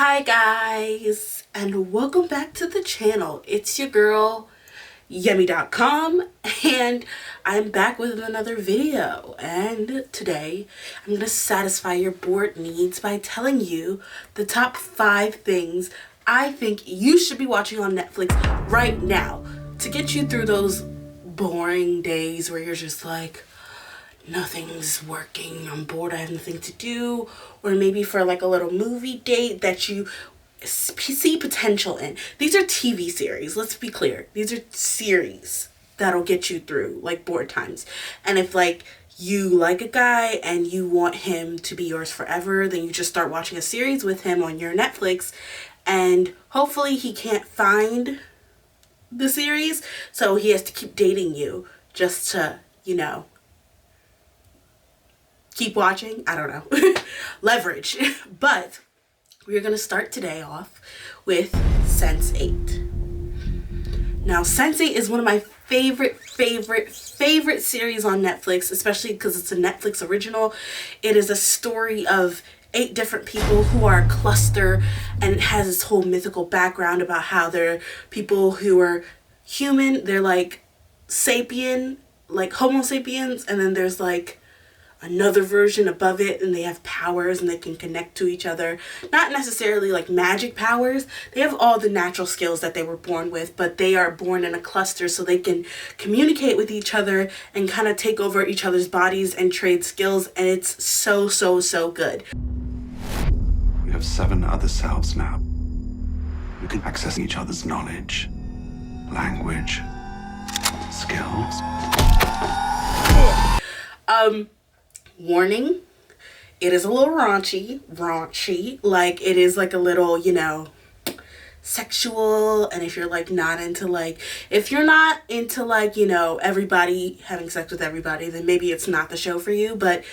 Hi guys, and welcome back to the channel. It's your girl Yummy.com, and I'm back with another video. And today I'm gonna satisfy your bored needs by telling you the top 5 things I think you should be watching on Netflix right now to get you through those boring days where you're just like, nothing's working, I'm bored, I have nothing to do. Or maybe for like a little movie date that you see potential in. These are TV series, let's be clear. These are series that'll get you through like bored times. And if like you like a guy and you want him to be yours forever, then you just start watching a series with him on your Netflix, and hopefully he can't find the series, so he has to keep dating you just to, keep watching. I don't know. Leverage. But we're going to start today off with Sense8. Now, Sense8 is one of my favorite series on Netflix, especially because it's a Netflix original. It is a story of 8 different people who are a cluster, and it has this whole mythical background about how they're people who are human. They're like sapien, like Homo sapiens, and then there's like another version above it, and they have powers and they can connect to each other. Not necessarily like magic powers. They have all the natural skills that they were born with, but they are born in a cluster so they can communicate with each other and kind of take over each other's bodies and trade skills, and it's so good. We have 7 other selves now. We can access each other's knowledge, language, skills. Warning, it is a little raunchy, like it is like a little, sexual. And if you're like not into like, everybody having sex with everybody, then maybe it's not the show for you. But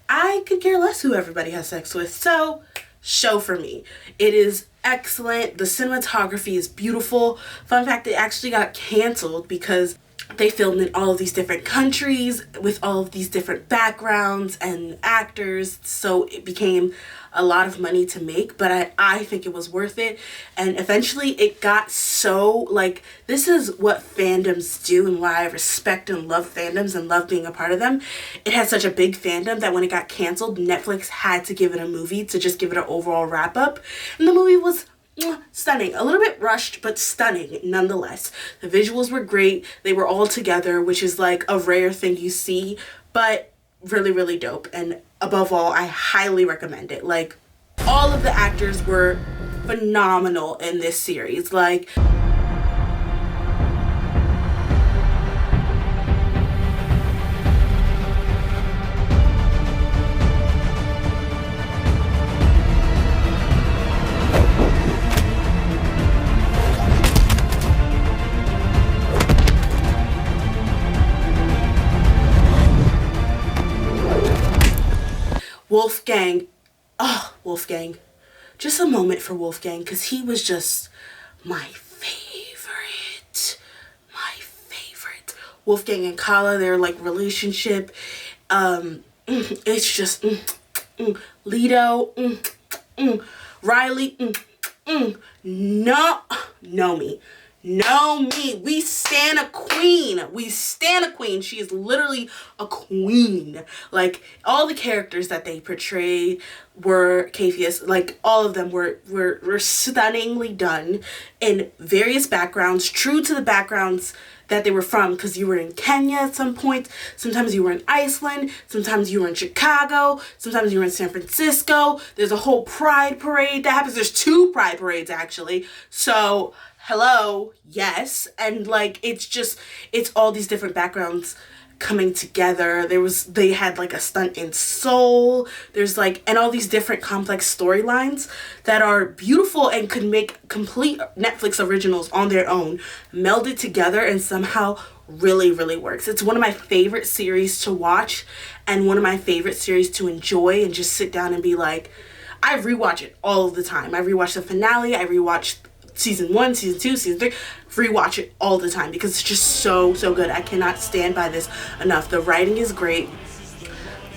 I could care less who everybody has sex with, so show for me. It is excellent. The cinematography is beautiful. Fun fact, it actually got canceled because they filmed in all of these different countries with all of these different backgrounds and actors, so it became a lot of money to make, but I think it was worth it. And eventually it got so, like, this is what fandoms do and why I respect and love fandoms and love being a part of them. It had such a big fandom that when it got canceled, Netflix had to give it a movie to just give it an overall wrap up, and the movie was stunning. A little bit rushed, but stunning nonetheless. The visuals were great. They were all together, which is like a rare thing you see, but really dope. And above all, I highly recommend it. Like, all of the actors were phenomenal in this series. Like, Wolfgang. Just a moment for Wolfgang, because he was just my favorite. Wolfgang and Kala, their like relationship, it's just Leto, Riley, Know me. We stan a queen. She is literally a queen. Like, all the characters that they portrayed were Capheus, like all of them were stunningly done in various backgrounds, true to the backgrounds that they were from, because you were in Kenya at some point, sometimes you were in Iceland, sometimes you were in Chicago, sometimes you were in San Francisco. There's a whole pride parade that happens. There's 2 pride parades actually. So hello, yes. And like, it's all these different backgrounds coming together. They had like a stunt in Seoul. There's like, and all these different complex storylines that are beautiful and could make complete Netflix originals on their own, melded together, and somehow really works. It's one of my favorite series to watch and one of my favorite series to enjoy and just sit down and be like, I rewatch it all the time. I rewatch the finale, I rewatch season 1, season 2, season 3, rewatch it all the time because it's just so good. I cannot stand by this enough. The writing is great.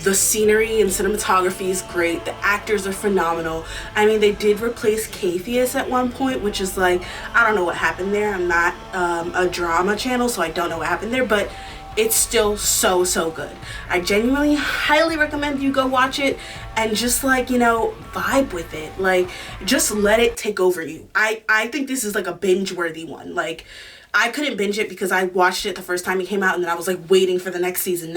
The scenery and cinematography is great. The actors are phenomenal. I mean, they did replace Capheus at one point, which is like, I don't know what happened there. I'm not a drama channel, so I don't know what happened there, but it's still so good. I genuinely highly recommend you go watch it and just like, you know, vibe with it. Like, just let it take over you. I think this is like a binge-worthy one. Like, I couldn't binge it because I watched it the first time it came out and then I was like waiting for the next season.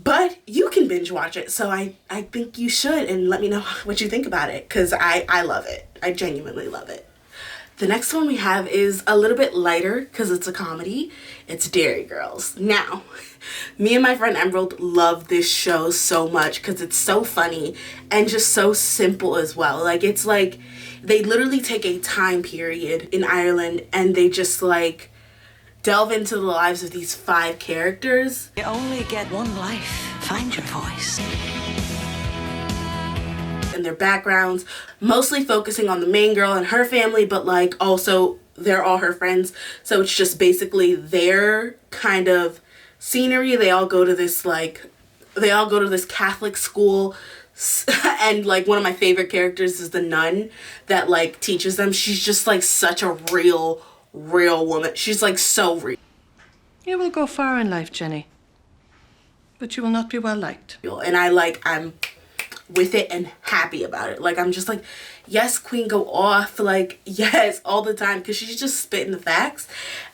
But you can binge watch it, so I think you should, and let me know what you think about it, because I love it. I genuinely love it. The next one we have is a little bit lighter because it's a comedy. It's Derry Girls. Now, me and my friend Emerald love this show so much because it's so funny and just so simple as well. Like, it's like they literally take a time period in Ireland and they just like delve into the lives of these 5 characters. You only get one life. Find your voice. And their backgrounds, mostly focusing on the main girl and her family, but like also they're all her friends. So it's just basically their kind of scenery. They all go to this Catholic school. And like one of my favorite characters is the nun that like teaches them. She's just like such a real woman. She's like so real. You will go far in life, Jenny, but you will not be well liked. And I'm with it and happy about it. Like, I'm just like, yes, queen, go off. Like, yes, all the time, because she's just spitting the facts.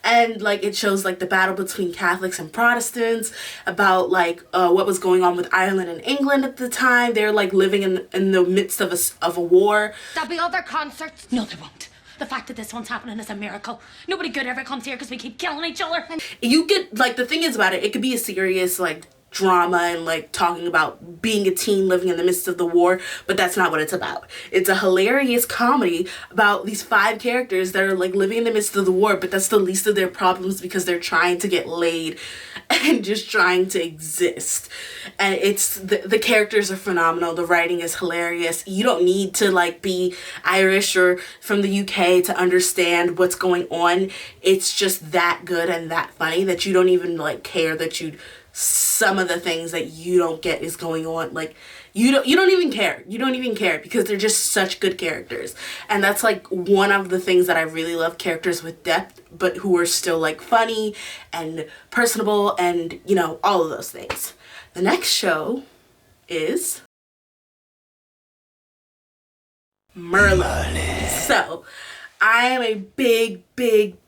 And like, it shows like the battle between Catholics and Protestants, about like what was going on with Ireland and England at the time. They're like living in the midst of a war. There'll be other concerts. No, there won't. The fact that this one's happening is a miracle. Nobody good ever comes here because we keep killing each other. You get, like, the thing is about it, it could be a serious, like, drama and, like, talking about being a teen living in the midst of the war, but that's not what it's about. It's a hilarious comedy about these 5 characters that are, like, living in the midst of the war, but that's the least of their problems because they're trying to get laid and just trying to exist. And it's, the characters are phenomenal. The writing is hilarious. You don't need to, like, be Irish or from the UK to understand what's going on. It's just that good and that funny that you don't even, like, care that some of the things that you don't get is going on. Like, you don't even care. You don't even care because they're just such good characters. And that's like one of the things that I really love, characters with depth but who are still like funny and personable and, you know, all of those things. The next show is Merlin. So I am a big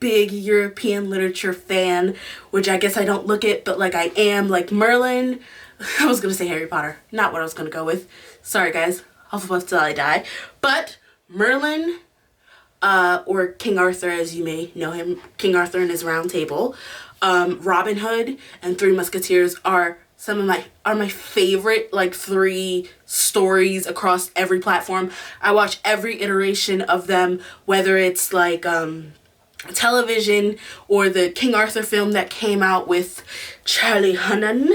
European literature fan, which I guess I don't look at, but like I am. Like Merlin, I was gonna say Harry Potter, not what I was gonna go with. Sorry guys, Hufflepuff till I die. But Merlin, or King Arthur as you may know him, King Arthur and his Round Table, Robin Hood, and Three Musketeers are some of my favorite like 3 stories across every platform. I watch every iteration of them, whether it's like television or the King Arthur film that came out with Charlie Hunnam.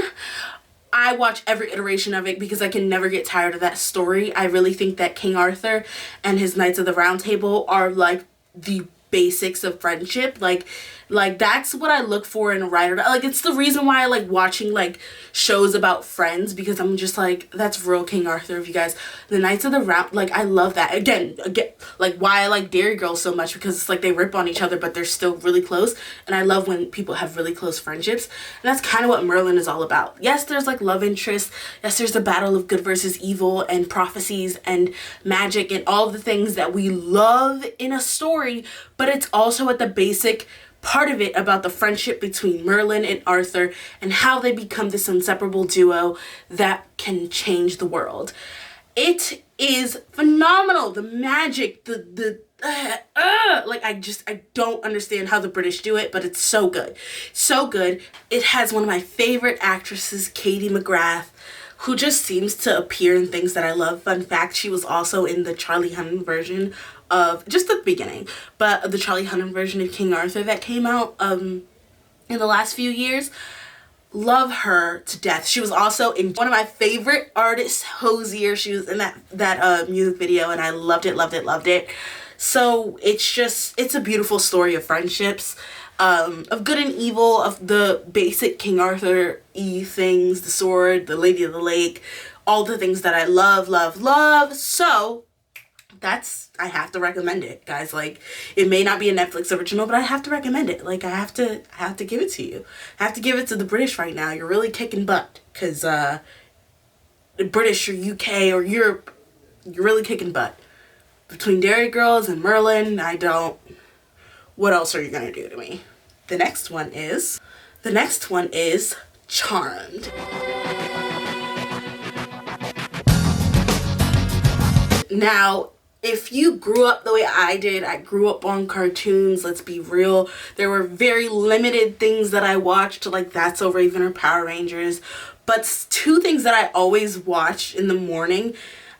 I watch every iteration of it because I can never get tired of that story. I really think that King Arthur and his Knights of the Round Table are like the basics of friendship. Like that's what I look for in a writer. Like, it's the reason why I like watching like shows about friends, because I'm just like, that's real King Arthur of you guys. The Knights of the Round, like, I love that. Again, like why I like Derry Girls so much, because it's like they rip on each other but they're still really close, and I love when people have really close friendships. And that's kind of what Merlin is all about. Yes, there's like love interest. Yes, there's the battle of good versus evil and prophecies and magic and all the things that we love in a story, but it's also at the basic part of it about the friendship between Merlin and Arthur and how they become this inseparable duo that can change the world. It is phenomenal. The magic, like I don't understand how the British do it, but it's so good. So good. It has one of my favorite actresses, Katie McGrath, who just seems to appear in things that I love. Fun fact, she was also in the Charlie Hunnam version of, just the beginning, but the Charlie Hunnam version of King Arthur that came out in the last few years. Love her to death. She was also in one of my favorite artists, Hozier. She was in that music video, and I loved it. So it's a beautiful story of friendships. of good and evil, of the basic King Arthur-y things, the sword, the Lady of the Lake, all the things that I love, love, love. So I have to recommend it, guys. Like, it may not be a Netflix original, but I have to recommend it. Like, I have to give it to you. I have to give it to the British right now. You're really kicking butt, because the British or UK or Europe, you're really kicking butt. Between Derry Girls and Merlin, what else are you gonna do to me? The next one is Charmed. Now, if you grew up the way I did, I grew up on cartoons, let's be real. There were very limited things that I watched, like That's So Raven or Power Rangers. But two things that I always watched in the morning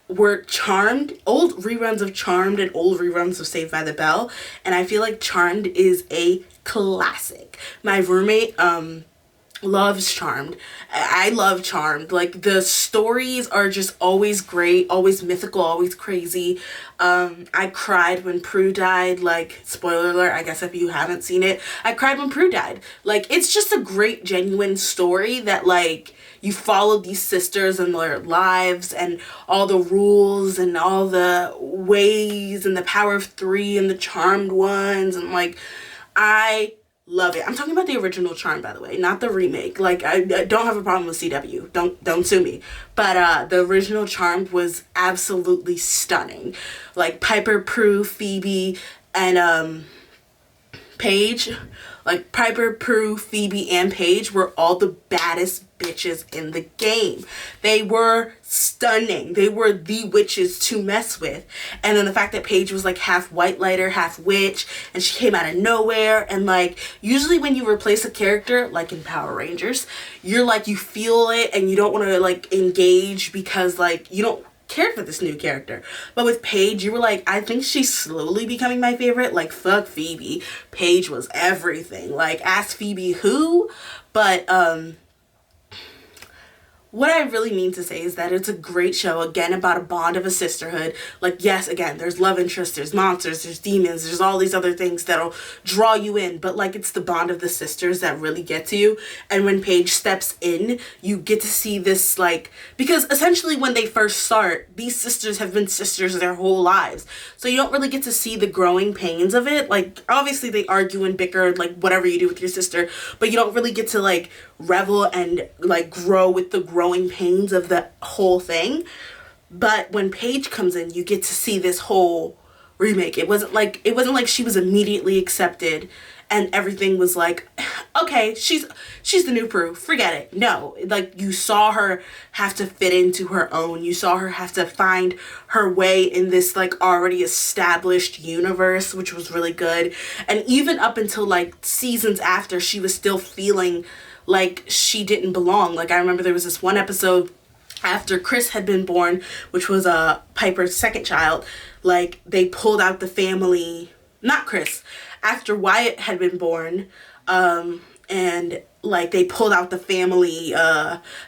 were Charmed, old reruns of Charmed and old reruns of Saved by the Bell. And I feel like Charmed is a classic. My roommate, loves Charmed. I love Charmed. Like, the stories are just always great, always mythical, always crazy. I cried when Prue died. Like, spoiler alert, I guess if you haven't seen it, I cried when Prue died. Like, it's just a great, genuine story that, like, you follow these sisters and their lives and all the rules and all the ways and the power of three and the charmed ones, and like, I love it. I'm talking about the original Charm, by the way, not the remake. Like, I don't have a problem with CW. Don't sue me. But the original Charmed was absolutely stunning. Like, Piper, Prue, Phoebe, and Paige. Like, Piper, Prue, Phoebe, and Paige were all the baddest bitches in the game. They were stunning. They were the witches to mess with. And then the fact that Paige was like half white lighter, half witch, and she came out of nowhere. And like, usually when you replace a character, like in Power Rangers, you're like, you feel it and you don't want to like engage because like you don't care for this new character. But with Paige, you were like, I think she's slowly becoming my favorite. Like, fuck Phoebe. Paige was everything. Like, ask Phoebe who. But what I really mean to say is that it's a great show, again, about a bond of a sisterhood. Like, yes, again, there's love interest, there's monsters, there's demons, there's all these other things that'll draw you in, but like, it's the bond of the sisters that really gets you. And when Paige steps in, you get to see this, like, because essentially when they first start, these sisters have been sisters their whole lives, so you don't really get to see the growing pains of it. Like, obviously they argue and bicker, like whatever you do with your sister, but you don't really get to like revel and like grow with the growing pains of the whole thing. But when Paige comes in, you get to see this whole remake. It wasn't like she was immediately accepted and everything was like, okay, she's the new Prue, forget it. No, like, you saw her have to fit into her own. You saw her have to find her way in this like already established universe, which was really good. And even up until like seasons after, she was still feeling like she didn't belong. Like, I remember there was this one episode after Chris had been born, which was Piper's second child. Like, they pulled out the family, not Chris, after Wyatt had been born, and like they pulled out the family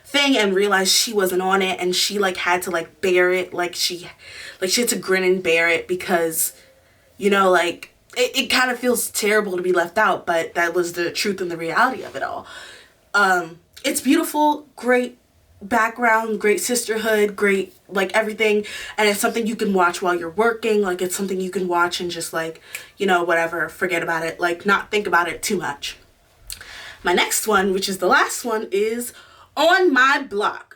thing and realized she wasn't on it, and she like had to like bear it, like she had to grin and bear it, because, you know, like it kind of feels terrible to be left out, but that was the truth and the reality of it all. It's beautiful, great background, great sisterhood, great like everything, and it's something you can watch while you're working. Like, it's something you can watch and just like, you know, whatever, forget about it, like not think about it too much. My next one, which is the last one, is On My Block.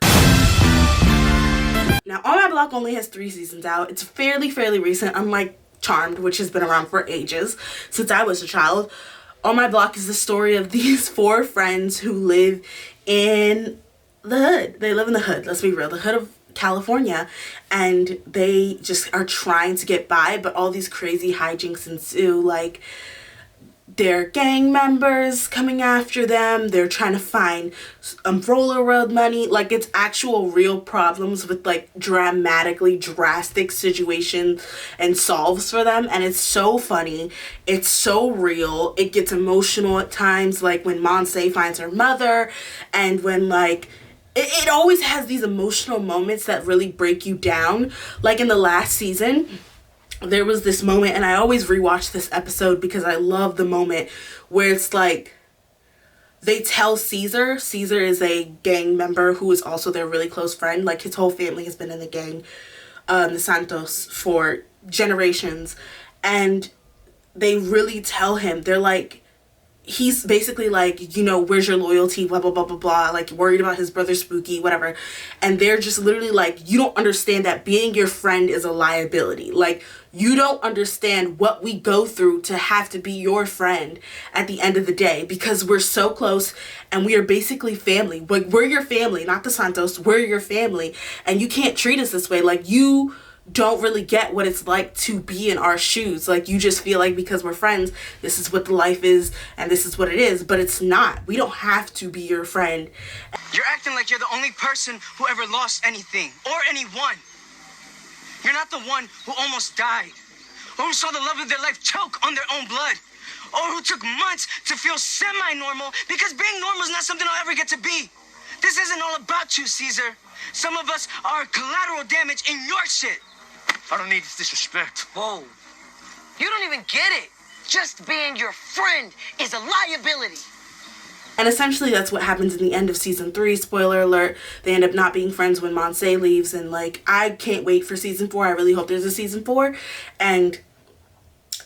Now, On My Block only has 3 seasons out. It's fairly recent, unlike Charmed, which has been around for ages, since I was a child. On My Block is the story of these 4 friends who live in the hood. They live in the hood, let's be real, the hood of California, and they just are trying to get by, but all these crazy hijinks ensue. Like, their gang members coming after them, they're trying to find Roller World money. Like, it's actual real problems with like dramatically drastic situations and solves for them, and it's so funny, it's so real. It gets emotional at times, like when Monse finds her mother, and when like it always has these emotional moments that really break you down. Like in the last season, there was this moment, and I always rewatch this episode because I love the moment where it's like they tell Caesar is a gang member who is also their really close friend. Like, his whole family has been in the gang, the Santos, for generations. And they really tell him, they're like, he's basically like, you know, where's your loyalty, blah, blah, blah, blah, blah, like, worried about his brother Spooky, whatever. And they're just literally like, you don't understand that being your friend is a liability. Like, you don't understand what we go through to have to be your friend at the end of the day, because we're so close and we are basically family. Like, we're your family, not the Santos, we're your family, and you can't treat us this way. Like, you don't really get what it's like to be in our shoes. Like, you just feel like because we're friends, this is what the life is and this is what it is, but it's not. We don't have to be your friend. You're acting like you're the only person who ever lost anything or anyone. You're not the one who almost died, or who saw the love of their life choke on their own blood, or who took months to feel semi-normal, because being normal is not something I'll ever get to be. This isn't all about you, Caesar. Some of us are collateral damage in your shit. I don't need this disrespect. Whoa. You don't even get it. Just being your friend is a liability. And essentially that's what happens in the end of season 3. Spoiler alert, they end up not being friends when Monse leaves. And like, I can't wait for season 4. I really hope there's a season 4. And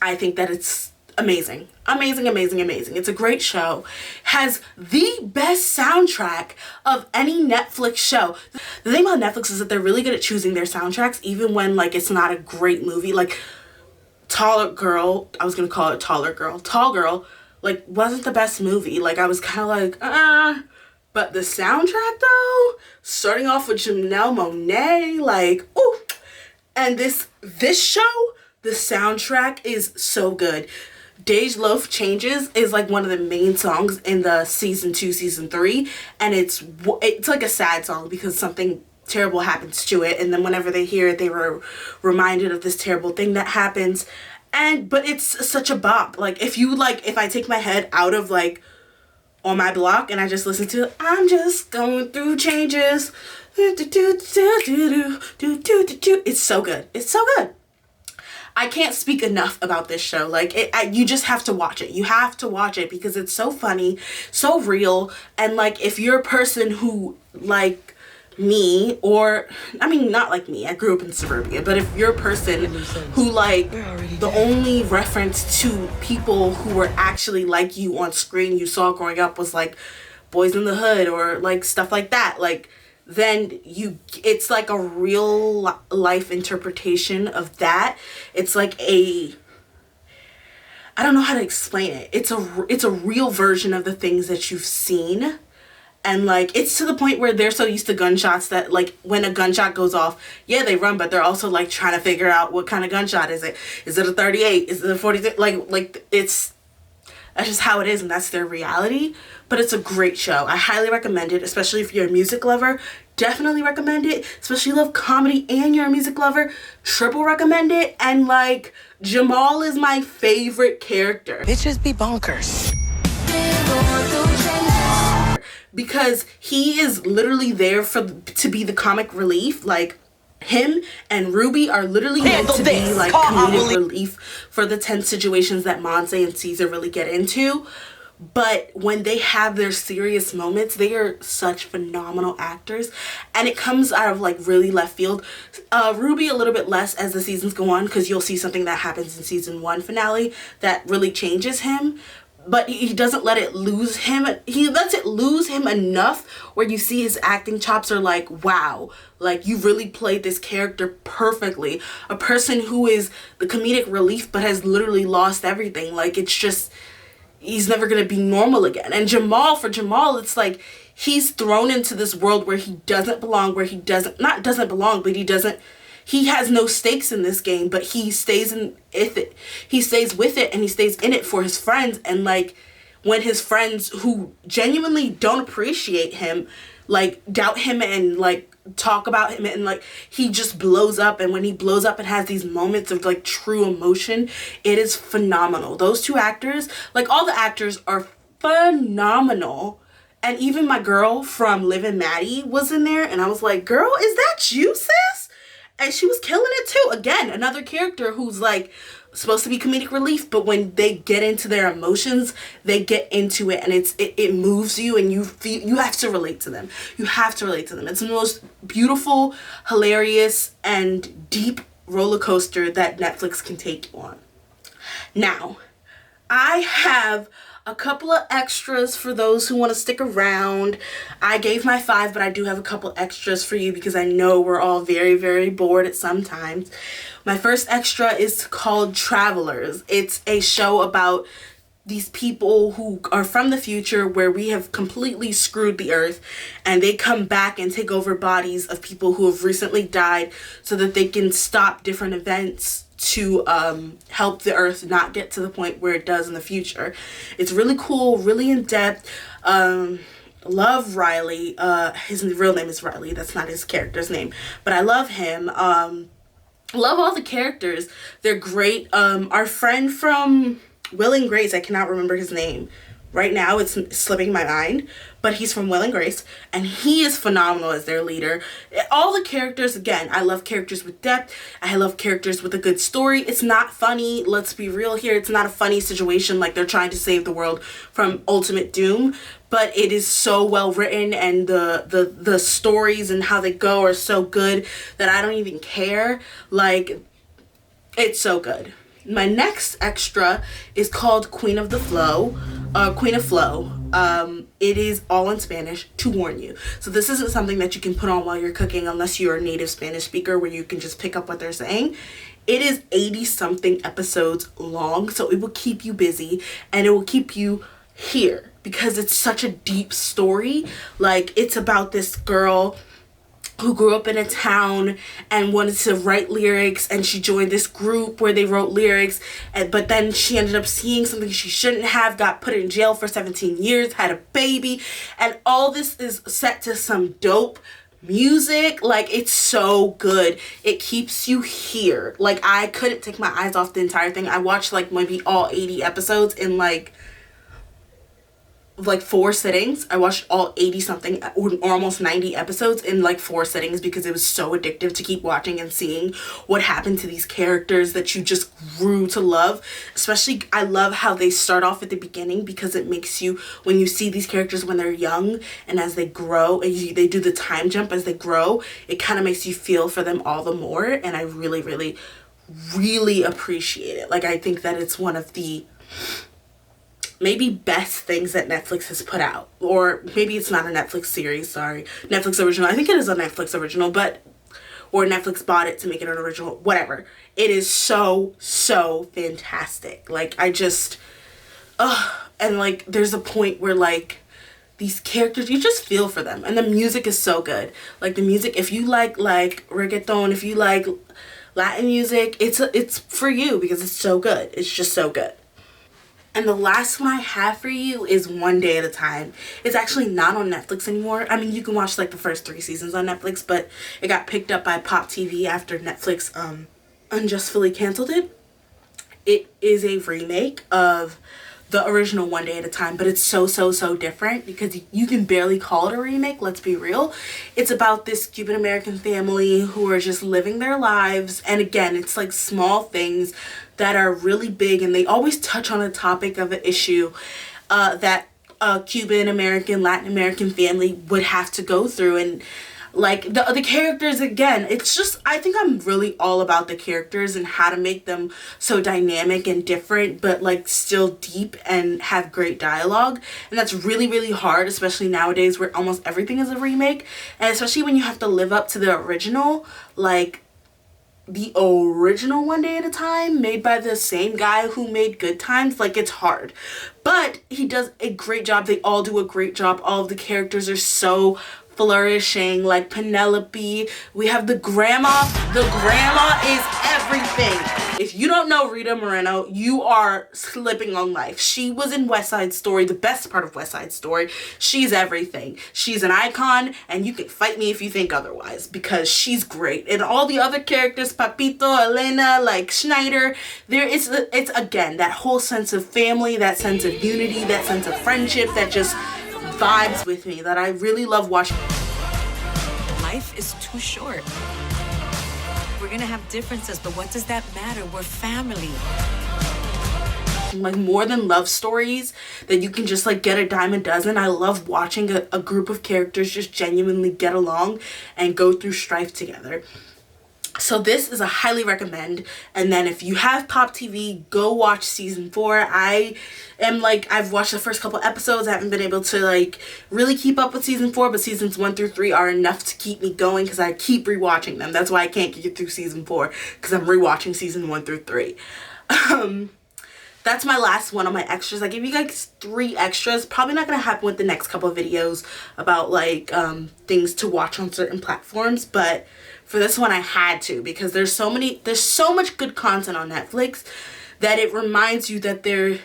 I think that it's amazing. Amazing, amazing, amazing. It's a great show. Has the best soundtrack of any Netflix show. The thing about Netflix is that they're really good at choosing their soundtracks, even when like it's not a great movie. Like Taller Girl, I was gonna call it Taller Girl. Tall Girl, like, wasn't the best movie. Like, I was kind of like, But the soundtrack, though, starting off with Janelle Monáe, like, ooh. And this show, the soundtrack is so good. Dej Loaf Changes is like one of the main songs in the season 2, season 3. And it's like a sad song because something terrible happens to it, and then whenever they hear it, they were reminded of this terrible thing that happens. But it's such a bop. Like, if I take my head out of like On My Block and I just listen to I'm just going through changes, it's so good. It's so good. I can't speak enough about this show. Like, you just have to watch it. You have to watch it because it's so funny, so real. And like, if you're a person who like me, or I mean, not like me, I grew up in suburbia, but if you're a person who like the only reference to people who were actually like you on screen you saw growing up was like Boys in the Hood or like stuff like that, like, then it's like a real life interpretation of that. It's like I don't know how to explain it. It's a real version of the things that you've seen. And like, it's to the point where they're so used to gunshots that like when a gunshot goes off, yeah, they run, but they're also like trying to figure out what kind of gunshot is it. Is it a 38? Is it a 46? Like that's just how it is, and that's their reality. But it's a great show. I highly recommend it, especially if you're a music lover. Definitely recommend it. Especially if you love comedy and you're a music lover. Triple recommend it. And like, Jamal is my favorite character. Bitches be bonkers. Because he is literally there to be the comic relief. Like, him and Ruby are literally meant to be like comedic relief for the tense situations that Monse and Caesar really get into. But when they have their serious moments, they are such phenomenal actors, and it comes out of like really left field. Ruby a little bit less as the seasons go on, because you'll see something that happens in season 1 finale that really changes him. But he doesn't let it lose him. He lets it lose him enough where you see his acting chops are like, wow, like, you really played this character perfectly. A person who is the comedic relief but has literally lost everything. Like, it's just, he's never going to be normal again. And for Jamal, it's like he's thrown into this world where he doesn't belong, where he not doesn't belong, but he has no stakes in this game, but he stays with it. He stays with it, and he stays in it for his friends. And like, when his friends who genuinely don't appreciate him, like, doubt him and like talk about him, and like, he just blows up. And when he blows up and has these moments of like true emotion, it is phenomenal. Those two actors, like, all the actors are phenomenal. And even my girl from Liv and Maddie was in there, and I was like, girl, is that you, sis? and she was killing it too. Again, another character who's like supposed to be comedic relief, but when they get into their emotions, they get into it, and it moves you, and you have to relate to them. You have to relate to them. It's the most beautiful, hilarious, and deep roller coaster that Netflix can take you on. Now, I have a couple of extras for those who want to stick around. I gave my 5, but I do have a couple extras for you because I know we're all very, very bored at some times. My first extra is called Travelers. It's a show about these people who are from the future where we have completely screwed the earth, and they come back and take over bodies of people who have recently died so that they can stop different events to help the earth not get to the point where it does in the future. It's really cool, really in-depth. Love Riley. His real name is Riley. That's not his character's name, but I love him. Love all the characters. They're great. Our friend from Will and Grace, I cannot remember his name right now, it's slipping my mind, but he's from Will and Grace, and he is phenomenal as their leader. All the characters, again, I love characters with depth. I love characters with a good story. It's not funny, let's be real here. It's not a funny situation like they're trying to save the world from ultimate doom, but it is so well written, and the stories and how they go are so good that I don't even care. Like, it's so good. My next extra is called Queen of Flow. It is all in Spanish, to warn you. So this isn't something that you can put on while you're cooking unless you're a native Spanish speaker where you can just pick up what they're saying. It is 80 something episodes long, so it will keep you busy and it will keep you here because it's such a deep story. Like, it's about this girl who grew up in a town and wanted to write lyrics, and she joined this group where they wrote lyrics, but then she ended up seeing something she shouldn't have, got put in jail for 17 years, had a baby, and all this is set to some dope music. Like, it's so good. It keeps you here. Like, I couldn't take my eyes off the entire thing. I watched like maybe all 80 episodes in like 4 sittings. I watched all 80 something or almost 90 episodes in like 4 sittings because it was so addictive to keep watching and seeing what happened to these characters that you just grew to love. Especially, I love how they start off at the beginning because it makes you, when you see these characters when they're young and as they grow, and they do the time jump as they grow, it kind of makes you feel for them all the more, and I really, really, really appreciate it. Like, I think that it's one of the maybe best things that Netflix has put out. Or maybe it's not a Netflix series, sorry. Netflix original. I think it is a Netflix original, or Netflix bought it to make it an original, whatever. It is so, so fantastic. Like, I just, and like, there's a point where like, these characters, you just feel for them. And the music is so good. Like, the music, if you like reggaeton, if you like Latin music, it's for you because it's so good. It's just so good. And the last one I have for you is One Day at a Time. It's actually not on Netflix anymore. I mean, you can watch like the first 3 seasons on Netflix, but it got picked up by Pop TV after Netflix unjustly canceled it. It is a remake of the original One Day at a Time, but it's so, so, so different because you can barely call it a remake, let's be real. It's about this Cuban American family who are just living their lives, and again, it's like small things that are really big, and they always touch on a topic of an issue that a Cuban American, Latin American family would have to go through. And like the characters, again, it's just, I think I'm really all about the characters and how to make them so dynamic and different, but like still deep and have great dialogue. And that's really, really hard, especially nowadays where almost everything is a remake, and especially when you have to live up to the original. Like, the original One Day at a Time, made by the same guy who made Good Times, like, it's hard. But he does a great job. They all do a great job. All of the characters are so flourishing. Like Penelope, we have the grandma. The grandma is everything. If you don't know Rita Moreno, you are slipping on life. She was in West Side Story, the best part of West Side Story. She's everything. She's an icon, and you can fight me if you think otherwise because she's great. And all the other characters, Papito, Elena, like Schneider, it's again that whole sense of family, that sense of unity, that sense of friendship that just vibes with me, that I really love watching. Life is too short. gonna have differences, but what does that matter? We're family. Like more than love stories that you can just like get a dime a dozen. I love watching a group of characters just genuinely get along and go through strife together. So this is a highly recommend. And then if you have Pop TV, go watch season 4. I am like, I've watched the first couple episodes. I haven't been able to like really keep up with season 4, but seasons 1 through 3 are enough to keep me going because I keep rewatching them. That's why I can't get through season 4, because I'm rewatching season 1 through 3. That's my last one on my extras. I gave you guys 3 extras. Probably not going to happen with the next couple of videos about like things to watch on certain platforms, but for this one I had to, because there's so much good content on Netflix that it reminds you that they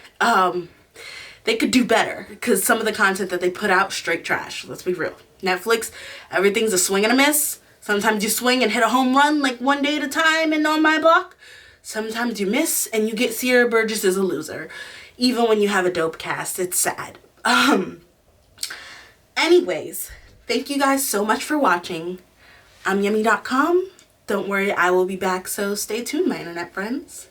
could do better, because some of the content that they put out, straight trash. Let's be real. Netflix, everything's a swing and a miss. Sometimes you swing and hit a home run like one day at a time and on my block. Sometimes you miss and you get Sierra Burgess as a loser. Even when you have a dope cast, it's sad. Anyways, thank you guys so much for watching. I'm Yummy.com. Don't worry, I will be back, so stay tuned, my internet friends.